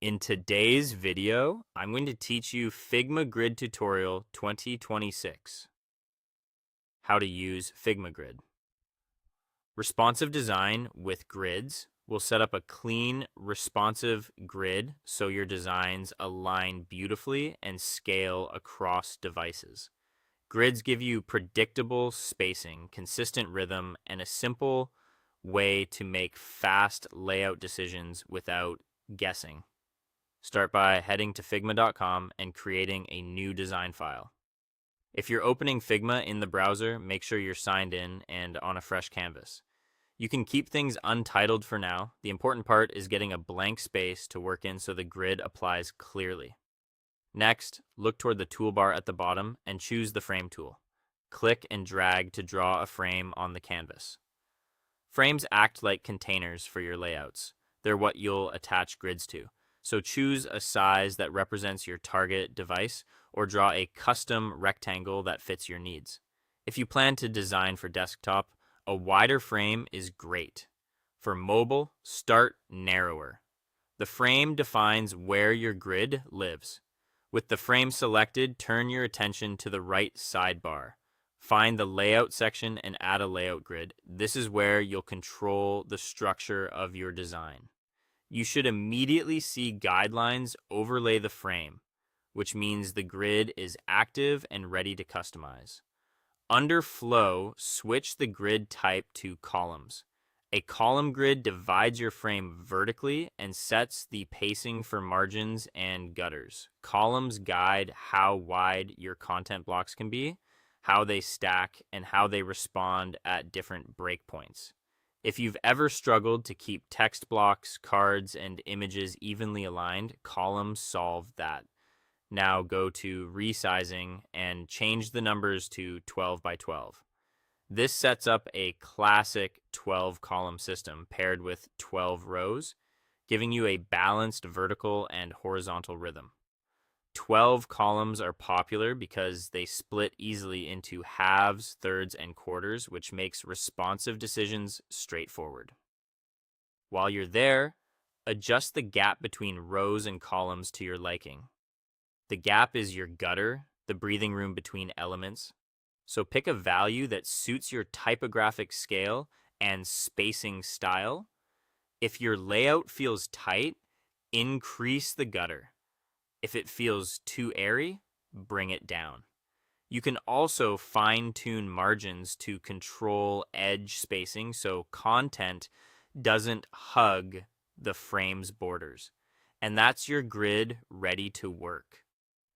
In today's video, I'm going to teach you Figma Grid Tutorial 2026. How to use Figma Grid. Responsive design with grids will set up a clean, responsive grid so your designs align beautifully and scale across devices. Grids give you predictable spacing, consistent rhythm, and a simple way to make fast layout decisions without guessing. Start by heading to figma.com and creating a new design file. If you're opening Figma in the browser, make sure you're signed in and on a fresh canvas. You can keep things untitled for now. The important part is getting a blank space to work in so the grid applies clearly. Next, look toward the toolbar at the bottom and choose the frame tool. Click and drag to draw a frame on the canvas. Frames act like containers for your layouts. They're what you'll attach grids to. So choose a size that represents your target device or draw a custom rectangle that fits your needs. If you plan to design for desktop, a wider frame is great. For mobile, start narrower. The frame defines where your grid lives. With the frame selected, turn your attention to the right sidebar. Find the layout section and add a layout grid. This is where you'll control the structure of your design. You should immediately see guidelines overlay the frame, which means the grid is active and ready to customize. Under Flow, switch the grid type to columns. A column grid divides your frame vertically and sets the pacing for margins and gutters. Columns guide how wide your content blocks can be, how they stack, and how they respond at different breakpoints. If you've ever struggled to keep text blocks, cards, and images evenly aligned, columns solve that. Now go to resizing and change the numbers to 12 by 12. This sets up a classic 12 column system paired with 12 rows, giving you a balanced vertical and horizontal rhythm. 12 columns are popular because they split easily into halves, thirds, and quarters, which makes responsive decisions straightforward. While you're there, adjust the gap between rows and columns to your liking. The gap is your gutter, the breathing room between elements. So pick a value that suits your typographic scale and spacing style. If your layout feels tight, increase the gutter. If it feels too airy, bring it down. You can also fine-tune margins to control edge spacing so content doesn't hug the frame's borders. And that's your grid ready to work.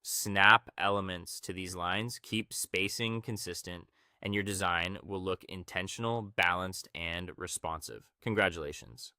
Snap elements to these lines, keep spacing consistent, and your design will look intentional, balanced, and responsive. Congratulations.